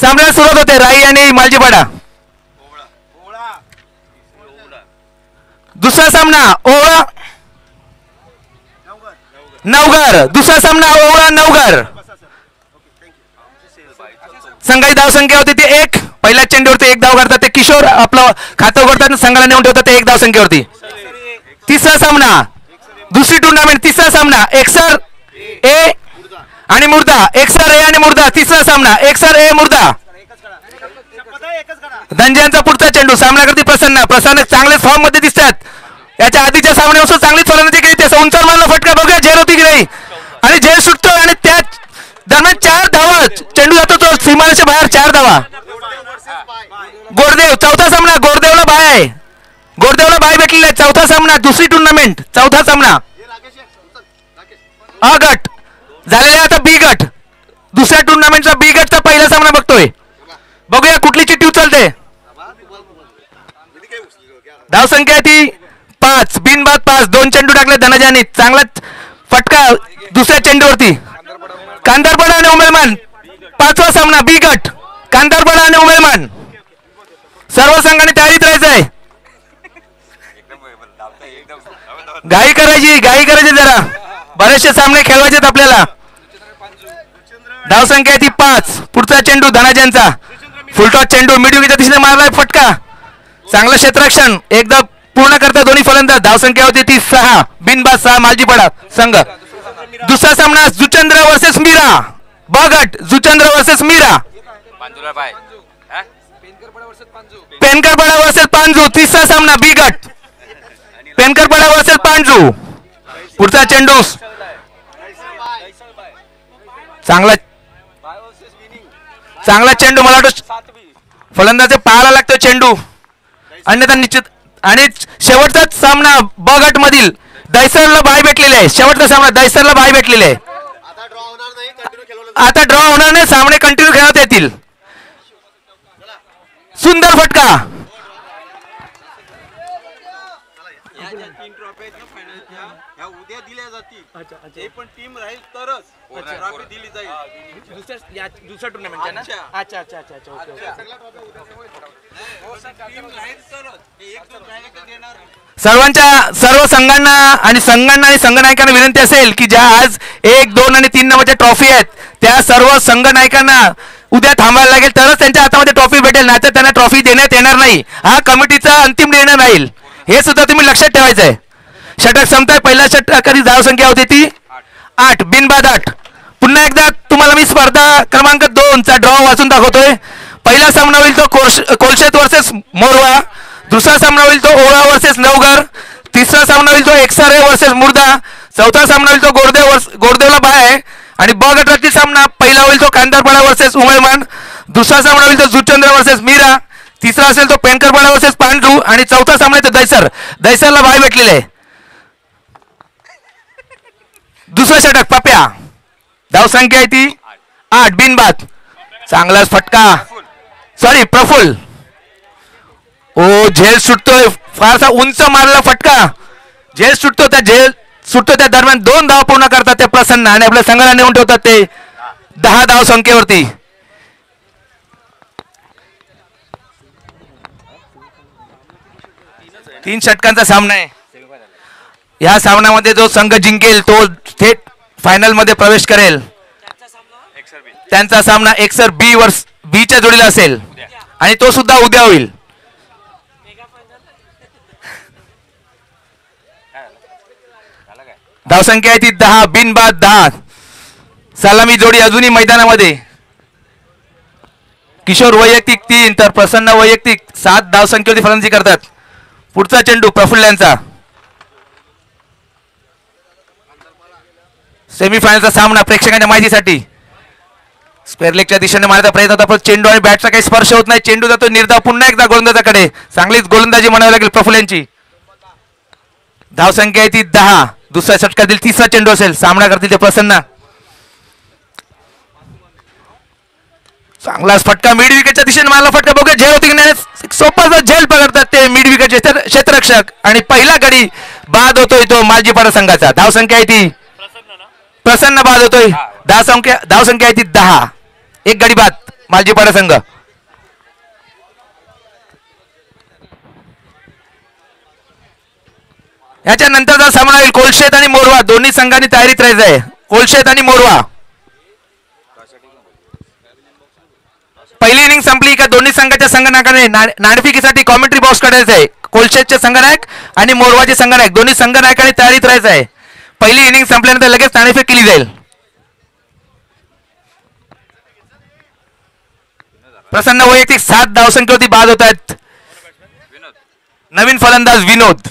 सामन्याला सुरुवात होते राई आणि मालजीपाडा. दुसरा सामना ओवळा नवघर. दुसरा सामना ओवळा नवघर. संघाची धावसंख्या होती ती 1. पहिल्या चेंडूवरती 1 धाव करतात ते किशोर आपलं खातं उघडतात संघाला नेऊन ठेवतात ते 1 धावसंख्येवरती. तिसरा सामना दुसरी टुर्नामेंट. तिसरा सामना एकसर ए आणि मुर्दा. एकसर ए आणि मुर्दा. तिसरा सामना एकसर ए मुर्दा. धनंजयांचा पुढचा चेंडू. सामना करते प्रसन्न. प्रसन्न चांगले फॉर्म मध्ये दिसतात. याच्या आधीच्या सामन्यापासून चांगलीच फलंदाजी केली. त्याचा उंचावर मारला फटका. बघूया झेल होती की नाही. आणि झेल सुटतो आणि त्या दरम्यान 4 धावा. चेंडू जातो तो सीमारेषेच्या बाहेर. 4 धावा. गोरदेव चौथा सामना. गोरदेवला बाय आहे. गोरदेवला बाय भेटलेला आहे. चौथा सामना दुसरी टुर्नामेंट. चौथा सामना अ गट झालेला आता बी गट. दुसऱ्या टुर्नामेंटचा बी गटचा पहिला सामना बघतोय. बघूया कुठली चिठ्ठी उचलते. धावसंख्या ती 5. बिनबाद 5. 2 चेंडू टाकले धनंजयांनी. चांगला फटका दुसऱ्या चेंडूवरती. कांदारपाडा आणि उमेलमान. 5वा सामना बी गट. कांदारपाडा आणि उमेलमान. सर्व संघाने तयारीत राहायचंय. घाई करायची जरा. बरेचसे सामने खेळवायचे आपल्याला. धावसंख्या ती 5. पुढचा चेंडू धनंजयांचा. फुलटॉस चेंडू मिड विकेटच्या दिशेने मारलाय फटका. चांगलं क्षेत्ररक्षण. एकदा पूर्ण करता दोन्ही फलंदाज. धावसंख्या होती ती 6. बिनबाद 6 मालजीपाडा संघ. दुसरा सामना जुचंद्र वर्सेस मीरा. ब गट. जुचंद्र वर्सेस मीरा. पेनकरपाडा वर्सेस पांजू. तिसरा सामना बी गट. पेनकरपाडा वर्सेस पांजू. पुढचा चेंडू चांगला चेंडू. मला वाटतं फलंदाज पाहायला लागतो चेंडू अन्यथा निश्चित. आणि शेवटचाच सामना ब गट मधील दैसरला बाय भेटलेले आहे. शेवटचा सामना दैसरला बाय भेटलेले आहे. आता ड्रॉ होणार नाही. सामने कंटिन्यू खेळत येतील. सुंदर फटका. उद्या दिल्या जातील. पण टीम राहील तरच ट्रॉफी दिली जाईल. दुसऱ्या टुर्नामेंटच्या ना. अच्छा अच्छा अच्छा अच्छा ओके ओके. सर्व संघांना आणि संघनायकांना विनंती असेल की ज्या आज 1, 2 आणि 3 नंबरच्या ट्रॉफी आहेत त्या सर्व संघनायकांना उद्या थांबायला लागेल तरच त्यांच्या हातामध्ये ट्रॉफी भेटेल. नाही तर त्यांना ट्रॉफी देण्यात येणार नाही. हा कमिटीचा अंतिम निर्णय राहील. हे सुद्धा तुम्ही लक्षात ठेवायचं आहे. षटक संपताय. पहिल्या षटकाची धावसंख्या होती ती 8. बिनबाद 8. पुन्हा एकदा तुम्हाला मी स्पर्धा क्रमांक 2 चा ड्रॉ वाचून दाखवतोय. पहिला सामना होईल तो कोलशेत वर्सेस मोरवा. दुसरा सामना होईल तो ओळा वर्सेस नवघर. तिसरा सामना होईल तो एकसारे वर्सेस मुर्दा. चौथा सामना होईल तो गोरदेवला बाय आहे. आणि ब गटातील सामना पहिला होईल तो कांदारपाडा वर्सेस उमयमान. दुसरा सामना होईल तो जुचंद्र वर्सेस मीरा. तिसरा असेल तो पेनकरपाडा वर्सेस पांडू. आणि चौथा सामना तो दैसरला बाय भेटलेले आहे. दुसरा षटक पप्या. धावसंख्या आहे ती 8. बिनबाद. चांगलाच फटका. सॉरी प्रफुल्ल. ओ झेल सुटतोय. फारसा उंच मारलेला फटका. झेल सुटतो. त्या दरम्यान 2 धाव पूर्ण करतात ते प्रसन्न आणि आपल्या संघाला नेऊन ठेवतात ते 10 धाव संख्येवरती. तीन षटकांचा सामना आहे. या सामन्यामध्ये जो संघ जिंकेल तो थेट फायनल मध्ये प्रवेश करेल. त्यांचा सामना एकसर बी च्या जोडीला असेल आणि तो सुद्धा उद्या होईल. धावसंख्या आहे ती 10. बिनबाद 10. सलामी जोडी अजूनही मैदानामध्ये. किशोर वैयक्तिक 3 तर प्रसन्न वैयक्तिक 7 धावसंख्येवरती फलंदाजी करतात. पुढचा चेंडू प्रफुल्ल यांचा. सेमीफायनलचा सामना प्रेक्षकांच्या माहितीसाठी. स्क्वेअर लेगच्या दिशेने मारण्याचा प्रयत्न होता पण चेंडू आणि बॅटचा काही स्पर्श होत नाही. चेंडू जातो निर्धाव पुन्हा एकदा गोलंदाजाकडे. चांगलीच गोलंदाजी म्हणावी लागेल प्रफुल्ल यांची. धावसंख्या आहे ती 10. दुसऱ्या षटकातील तिसरा चेंडू असेल. सामना करतील ते प्रसन्न. चांगलाच फटका मिड विकेटच्या दिशेने मारला फटका. बघूया झेल होती की नाही. सोपाचा झेल पकडतात ते मिड विकेटचे क्षेत्ररक्षक आणि पहिला गडी बाद होतोय तो मालजीपाडा संघाचा. धावसंख्या आहे ती प्रसन्न बाद होतोय. धावसंख्या आहे ती 10. 1 गडी बाद. मालजीपाडा संघ. याच्यानंतरचा सामना होईल कोलशेत आणि मोरवा. दोन्ही संघांनी तयारीत राहायचं आहे. कोलशेत आणि मोरवा. पहिली इनिंग संपली का दोन्ही संघाच्या संघनायकाने नाणेफेकीसाठी कॉमेंट्री बॉक्स काढायचा आहे. कोलशेतचे संघनायक आणि मोरवाचे संघनायक दोन्ही संघनायकांनी तयारीत राहायचं आहे. पहिली इनिंग संपल्यानंतर लगेच नाणेफेक केली जाईल. प्रसन्न वैयक्तिक 7 धावसंख्येवरती बाद होत आहेत. नवीन फलंदाज विनोद.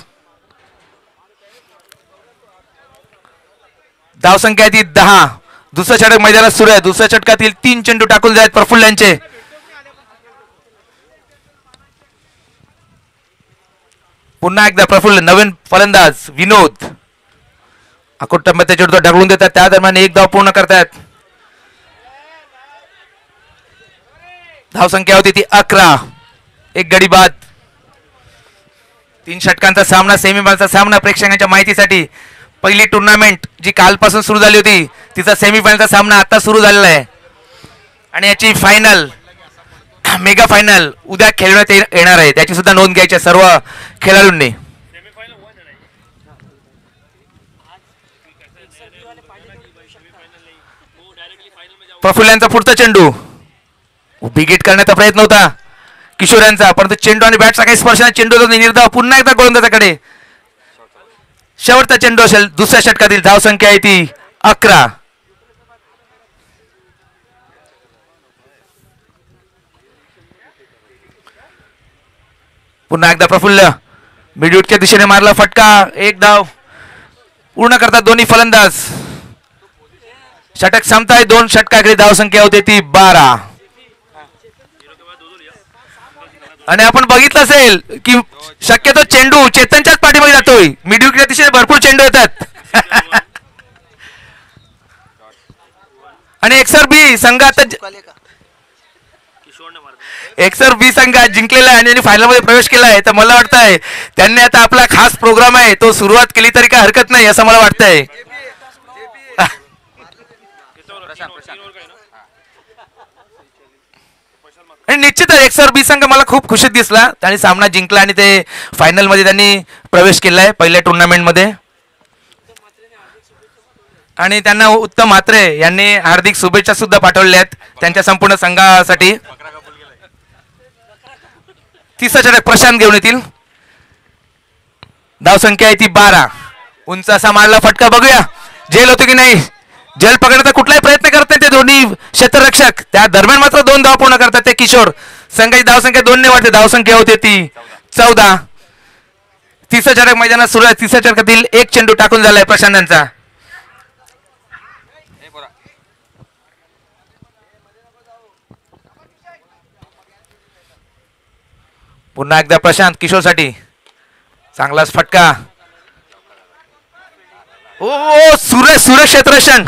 धावसंख्या ती 10. दुसरं षटक मैदानात सुरू आहे. दुसऱ्या षटकातील 3 चेंडू टाकून जात प्रफुल्ल यांचे. पुन्हा एकदा प्रफुल्ल. नवीन फलंदाज विनोद. अकोटंबाच्या चेंडू ढकलून देतात. त्या दरम्यान एक धाव पूर्ण करतात. धावसंख्या होती ती 11. एक गडी बाद. 3 षटकांचा सामना, सेमीफायनलचा सामना. प्रेक्षकांच्या माहितीसाठी पहिली टुर्नामेंट जी कालपासून सुरू झाली होती तिचा सेमीफायनलचा सामना आता सुरू झालेला आहे आणि याची फायनल, मेगा फायनल उद्या खेळण्यात येणार आहे. त्याची सुद्धा नोंद घ्यायची सर्व खेळाडूंनी. प्रफुल्लांचा पुढचा चेंडू. बिगेट करण्याचा प्रयत्न होता किशोर यांचा, परंतु चेंडू आणि बॅटचा काही स्पर्शाने चेंडू निर्धाव. पुन्हा एकदा गोलंदाजाकडे शेवटचा चेंडू असेल दुसऱ्या षटकातील. धावसंख्या आहे ती 11. पुन्हा एकदा प्रफुल्ल मिडविकेटच्या दिशेने मारला फटका. एक धाव पूर्ण करतात दोन्ही फलंदाज. षटक संपताय. 2 षटकाकडे धावसंख्या होते ती 12. आणि आपण बघितलं असेल की शक्यतो चेंडू चेतनच्याच पाठीमागे जातोय. मिडविकेटच्या दिशेने भरपूर चेंडू येतात. आणि एक्सर बी संघ आता एक्सर बी संघ जिंकलेला आहे आणि फायनल मध्ये प्रवेश केला आहे. तर मला वाटतंय त्यांनी आता आपला खास प्रोग्राम आहे तो सुरुवात केली तरी काय हरकत नाही असं मला वाटतंय. आणि निश्चितच एक्सर बी संघ मला खूप खुशीत दिसला. त्यांनी सामना जिंकला आणि ते फायनल मध्ये त्यांनी प्रवेश केलाय पहिल्या टुर्नामेंट मध्ये. आणि त्यांना उत्तम म्हात्रे यांनी हार्दिक शुभेच्छा सुद्धा पाठवल्या आहेत त्यांच्या संपूर्ण संघासाठी. तिसरा षटक प्रशांत घेऊन येतील. धावसंख्या आहे ती 12. उंच असा मारला फटका. बघूया झेल होतो की नाही. झेल पकडण्याचा कुठलाही प्रयत्न करत नाही ते दोन्ही क्षेत्ररक्षक. त्या दरम्यान मात्र 2 धाव पूर्ण करतात ते किशोर. संघाची धावसंख्या 2 ने वाढते. धावसंख्या होते ती 14. तिसरं षटक मैदानात सुरू आहे. तिसऱ्या षटकातील 1 चेंडू टाकून झालाय प्रशांत यांचा. पुन्हा एकदा प्रशांत किशोरसाठी. चांगलाच फटका. ओ सुरेश क्षेत्ररक्षण.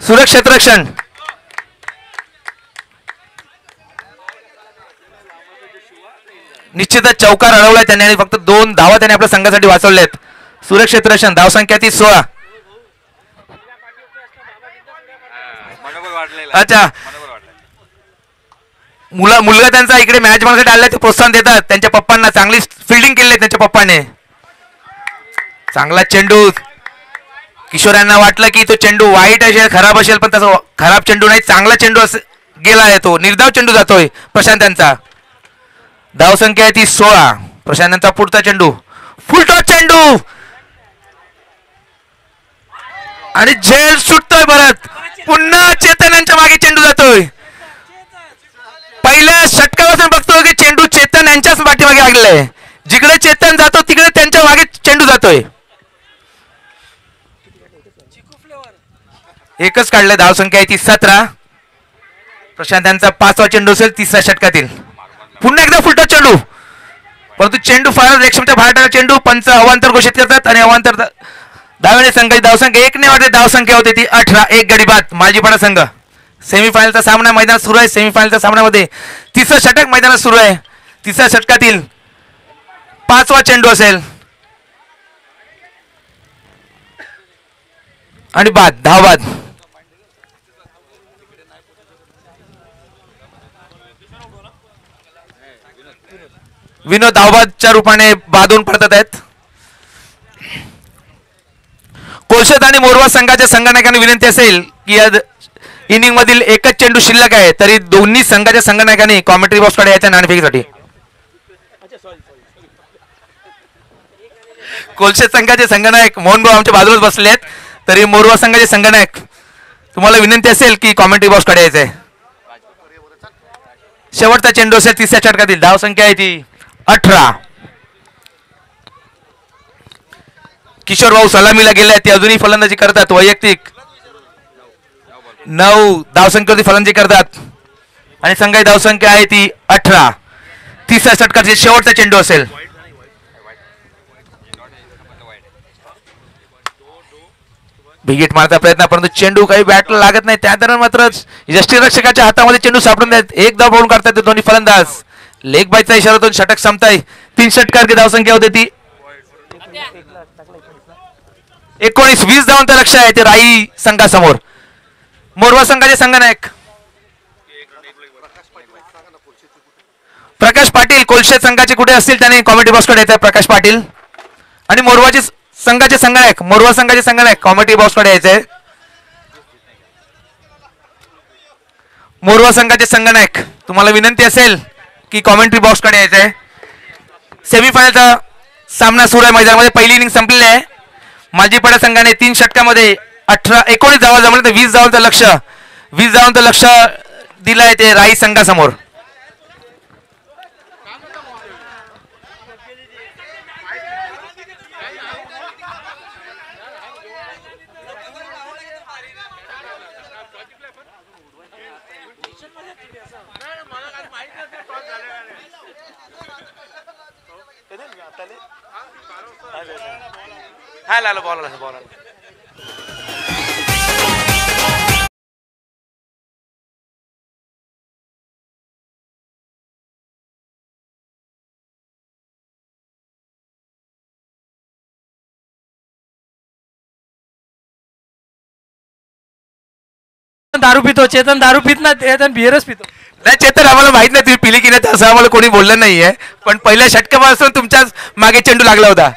सुरेश क्षेत्ररक्षण. निश्चितच चौकार अडवलाय त्यांनी आणि फक्त 2 धावा त्यांनी आपल्या संघासाठी वाचवल्यात. सुरेश क्षेत्ररक्षण. धावसंख्या ती 16. अच्छा, मुलगा त्यांचा इकडे मॅच बघण्यासाठी आला ते प्रोत्साहन देतात त्यांच्या पप्पांना. चांगली फिल्डिंग केली आहे त्यांच्या पप्पाने. चांगला चेंडू. किशोर यांना वाटलं की तो चेंडू वाईट असेल, खराब असेल, पण तसा खराब चेंडू नाही, चांगला चेंडू गेला आहे. तो निर्धाव चेंडू जातोय प्रशांत यांचा. धावसंख्या आहे ती 16. प्रशांत यांचा पुढचा चेंडू. फुल टॉस चेंडू आणि झेल सुटतोय परत. पुन्हा चेतन यांच्या मागे चेंडू जातोय. पहिल्या षटकापासून बघतो की चेंडू चेतन यांच्याच पाठीमागे लागलाय. जिकडे चेतन जातो तिकडे त्यांच्या मागे चेंडू जातोय. एकच काढलंय. धावसंख्या आहे ती 17. प्रशांत यांचा 5वा चेंडू असेल तिसऱ्या षटकातील. पुन्हा एकदा फुलटॉस चेंडू, परंतु चेंडू फार रेक्षमच्या बाहेर चेंडू. पंच अवांतर घोषित करतात आणि अवांतर धावेने संघाची धावसंख्या 1 ने वाढते. धावसंख्या होते ती 18. एक गडी बाद. मालजीपाडा संघ. सेमीफायनलचा सामना मैदानात सुरू आहे. सेमीफायनलच्या सामन्यामध्ये तिसरं षटक मैदानात सुरू आहे. तिसऱ्या षटकातील 5वा चेंडू असेल आणि बाद. धाव बाद. विनोद धावबादच्या रूपाने बादून पडतात आहेत. कोलशेत आणि मोरवा संघाच्या संघनायकांनी विनंती असेल की या इनिंग मधील एकच चेंडू शिल्लक आहे तरी दोन्ही संघाच्या संघनायकांनी कॉमेंट्री बॉक्सकडे यायच्या नाणेफेकीसाठी. कोलशेत संघाचे संघनायक मोहन भाऊ आमच्या बाजूलाच बसले आहेत तरी मोरवा संघाचे संघनायक तुम्हाला विनंती असेल की कॉमेंट्री बॉक्सकडे यायचंय. शेवटचा चेंडू असेल तिसऱ्या षटकातील. धाव संख्या आहे ती 18. किशोर भाऊ सलामीला गेले आहेत ते अजूनही फलंदाजी करतात. वैयक्तिक 9 धावसंख्येवरती फलंदाजी करतात आणि संघाची धावसंख्या आहे ती 18. तिसऱ्या षटकाचे शेवटचा चेंडू असेल. भिगीट मारता प्रयत्न परंतु चेंडू काही बॅटला लागत नाही. त्या दरम्यान मात्र यष्टीरक्षकाच्या हातामध्ये चेंडू सापडून देत एक धाव पळून काढतात ते दोन्ही फलंदाज. लेग बायचा इशारातून षटक संपताय. 3 षटकार धावसंख्या होती ती 19. 20 धावांचं लक्ष आहे ते राई संघासमोर. मोरवा संघाचे संघनायक प्रकाश पाटील कोलशेत संघाचे कुठे असतील त्याने कॉमेडी बॉक्सकडे यायचं. प्रकाश पाटील आणि मोरवाचे संघाचे संघनायक मोरवा संघाचे संघनायक कॉमेडी बॉक्सकडे यायचंय. मोरवा संघाचे संघनायक तुम्हाला विनंती असेल की कॉमेंट्री बॉक्सकडे यायचंय. सेमीफायनलचा सामना सुरू आहे. मैदानामध्ये पहिली इनिंग संपलेली आहे. माजीपाडा संघाने 3 षटकामध्ये 19 धावा जमले तर 20 धावांचं लक्ष दिलंय ते राई संघासमोर. हा लाला बॉल आला. दारू पितो चेतन. दारू पित ना चेतन बिअरच पितो. नाही चेतन आम्हाला माहित नाही तुम्ही पिली की नाही असं आम्हाला कोणी बोललं नाहीये पण पहिल्या षटकापासून तुमच्याच मागे चेंडू लागला होता.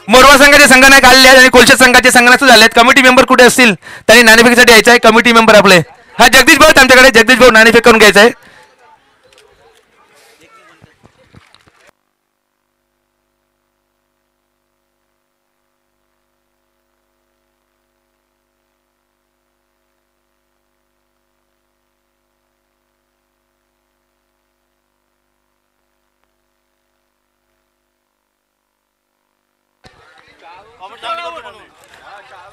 मोरवा संघाचे संघनायक आलेले आहेत आणि कोलशेत संघाचे संघनायक झाले आहेत. कमिटी मेंबर कुठे असतील त्यांनी नाणेफेकीसाठी यायचं आहे. कमिटी मेंबर आपले हा जगदीश भाऊ आमच्याकडे. जगदीश भाऊ नाणेफेक करून घ्यायचं आहे.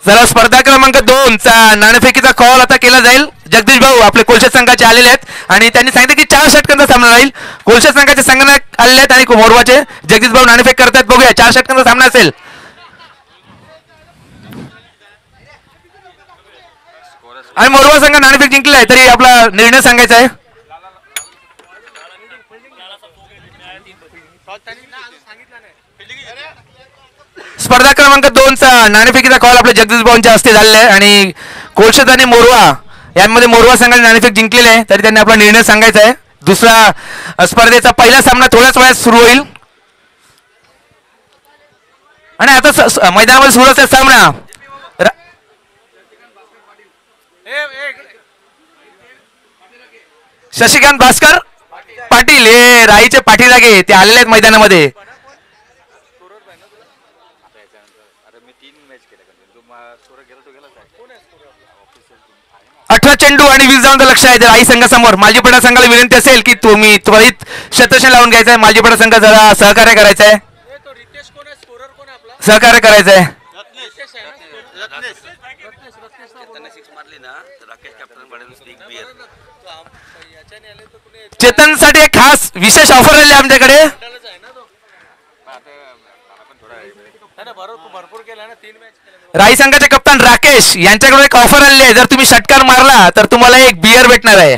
जरा स्पर्धा क्रमांक 2 चा नाणेफेकीचा कॉल आता केला जाईल. जगदीश भाऊ आपले कोलशेत संघाचे आलेले आहेत आणि त्यांनी सांगितलं की 4 षटकांचा सामना राहील. कोलशेत संघाचे संघनायक आलेले आहेत आणि मोरवाचे जगदीश भाऊ नाणेफेक करतात. बघूया 4 षटकांचा सामना असेल. आणि मोरवा संघ नाणेफेक जिंकले आहे तरी आपला निर्णय सांगायचा आहे. स्पर्धा क्रमांक 2 चा नाणेफेकीचा कॉल आपल्या जगदीश भाऊंच्या हस्ते झालेला आहे आणि कोलशेत आणि मोरवा यांमध्ये मोरवा संघाने नाणेफेक जिंकलेले आहे तरी त्यांनी आपला निर्णय सांगायचा आहे. दुसरा स्पर्धेचा पहिला सामना थोड्याच वेळात सुरू होईल आणि आता मैदानामध्ये सुरू असलेला सामना शशिकांत भास्कर पाटील हे राईचे पाठीलागे ते आलेले आहेत मैदानामध्ये. 18 चेंडू आणि 20 धावांचं लक्ष आहे राई संघासमोर. मालजीपाडा संघाला विनंती असेल की तुम्ही त्वरित शतरक्षण लावून घ्यायचं आहे. मालजीपाडा संघ जरा सहकार्य करायचं आहे. सहकार्य करायचं आहे. चेतनसाठी एक खास विशेष ऑफर आली आमच्याकडे. राई संघाचे कप्तान राकेश यांच्याकडून एक ऑफर आलेली आहे. जर तुम्ही षटकार मारला तर तुम्हाला एक बियर भेटणार आहे.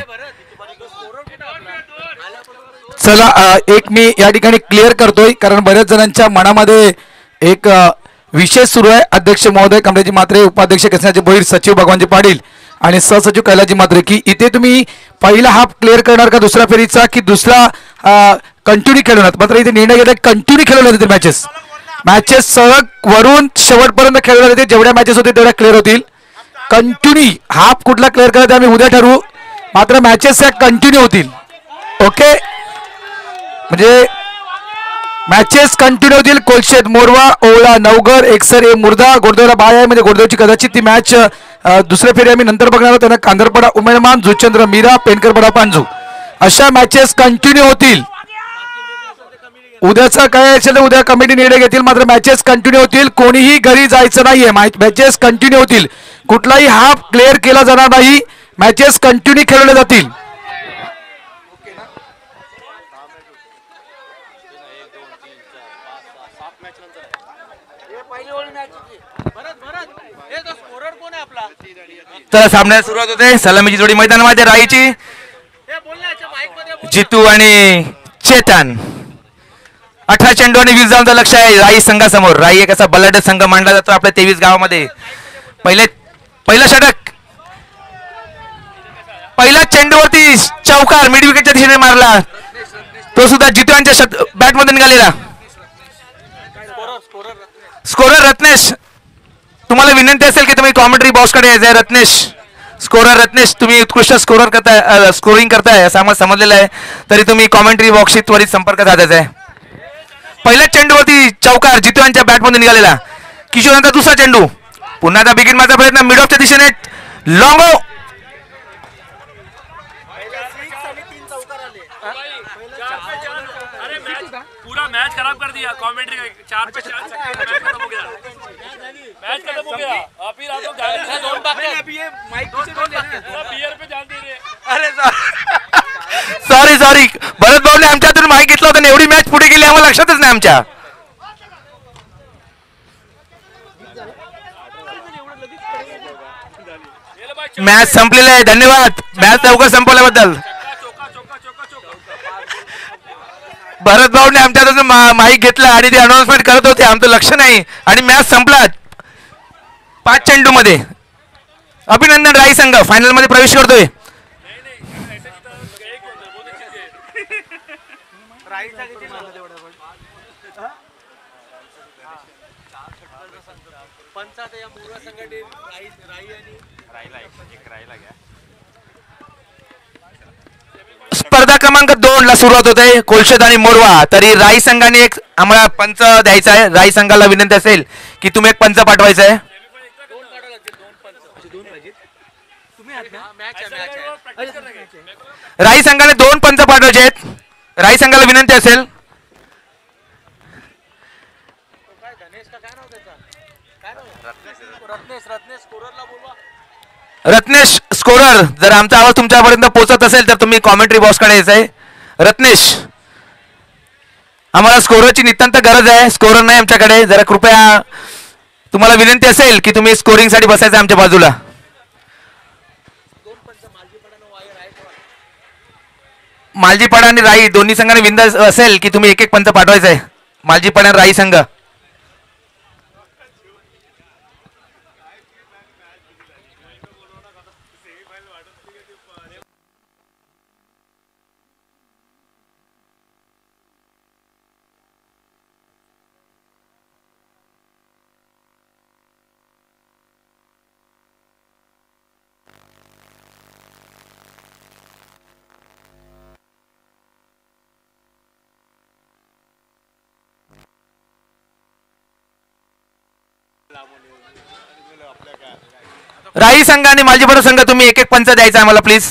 चला एक मी या ठिकाणी क्लिअर करतोय कारण बऱ्याच जणांच्या मनामध्ये एक विषय सुरू आहे. अध्यक्ष महोदय कमलेजी म्हात्रे, उपाध्यक्ष कृष्णाजी भोईर, सचिव भगवानजी पाटील आणि सहसचिव कैलाजी म्हात्रे की इथे तुम्ही पहिला हाफ क्लिअर करणार का दुसऱ्या फेरीचा की दुसरा कंटिन्यू खेळवणार, मात्र इथे निर्णय घेतला कंटिन्यू खेळवले होते मॅचेस सलग वरून शेवटपर्यंत खेळवले होते. जेवढ्या मॅचेस होते तेवढ्या क्लिअर होतील. कंटिन्यू हाफ कुठला क्लिअर करायचा आम्ही उद्या ठरवू, मात्र मॅचेस या कंटिन्यू होतील. ओके, म्हणजे मॅचेस कंटिन्यू होतील. कोलशेत, मोरवा, ओवळा, नवघर, एकसर, ए मुर्दा, गोरदेवला बाय आहे, म्हणजे गोरदेवची कदाचित ती मॅच दुसऱ्या फेरी आम्ही नंतर बघणार आहोत. त्यांना कांदरपडा, उमेदमान, जुचंद्र, मीरा, पेनकरपडा, पांजू अशा मॅचेस कंटिन्यू होतील. उद्याचा काय असेल तर उद्या कमिटी निर्णय घेतील, मात्र मॅचेस कंटिन्यू होतील. कोणीही घरी जायचं नाहीये, मॅचेस कंटिन्यू होतील. कुठलाही हाफ क्लिअर केला जाणार नाही, मॅचेस कंटिन्यू खेळवले जातील. तर सामन्याला सुरुवात होते. सलामीची जोडी मैदानामध्ये राईची, जितू आणि चेतन. 18 चेंडू आणि 20 धावांचं लक्ष आहे राई संघासमोर. राई एक असा बलाढ्य संघ मांडला जातो आपल्या 23 गावामध्ये. पहिलं षटक, पहिला चेंडूवरती चौकार मिड विकेटच्या दिशेने मारला, तो सुद्धा जितू यांच्या बॅटमध्ये निघालेला. स्कोरर रत्नेश, तुम्हाला विनंती असेल की तुम्ही कॉमेंट्री बॉक्सकडे यायचं. रत्नेश, स्कोरर रत्नेश, तुम्ही उत्कृष्ट स्कोरर करताय, स्कोरिंग करताय असं आम्हाला समजलेलं आहे, तरी तुम्ही कॉमेंट्री बॉक्सशी त्वरित संपर्क साधायचा आहे. पहिल्या चेंडूवरती चौकार जितू यांच्या बॅटमध्ये निघालेला. किशोरांचा दुसरा चेंडू, पुन्हा आता बिगिन मारचा प्रयत्न मिड ऑफच्या दिशेने, लॉंगो, पूरा मैच खराब कर दिया कमेंट्री का. 4 पे 4 मैच खत्म हो गया. मैच खत्म हो गया. फिर आप लोग दोन बाकी अभी ये माइक पीछे बोल रहे हैं, पूरा बियर पे ध्यान दे रहे हैं. अरे सॉरी भरत भाऊने आमच्यातून माहिती घेतलं होतं, एवढी मॅच पुढे गेली आम्हाला लक्षातच नाही आमच्या. मॅच संपलेली आहे. धन्यवाद मॅच लवकर संपवल्याबद्दल. भरत भाऊने आमच्यातून माईक घेतला आणि ते अनाउन्समेंट करत होते, आमचं लक्ष नाही आणि मॅच संपला 5 चेंडू मध्ये. अभिनंदन, राई संघ फायनल मध्ये प्रवेश करतोय. स्पर्धा क्रमांक 2 ला सुरुवात होते. कोलशेत आणि मोरवा. तरी राई संघाने एक आम्हाला पंच द्यायचा आहे. राई संघाला विनंती असेल की तुम्ही एक पंच पाठवायचा आहे. राई संघाने 2 पंच पाठवायचे आहेत. राई संघाला विनंती असेल. रत्नेश स्कोरर, जर आमचा आवाज तुमच्यापर्यंत पोहोचत असेल तर तुम्ही कॉमेंट्री बॉक्सकडे यायचं आहे. रत्नेश, आम्हाला स्कोररची नितांत गरज आहे. स्कोरर नाही आमच्याकडे. जरा कृपया तुम्हाला विनंती असेल की तुम्ही स्कोरिंग साठी बसायचं आमच्या बाजूला. मालजीपाडा आणि राई दोन्ही संघाने विनंती असेल की तुम्ही एक पंच पाठवायचं आहे. मालजीपाडा आणि राई संघ. राई संघ आणि मालजीपाडा संघ तुम्ही एक पंच द्यायचा आम्हाला प्लीज.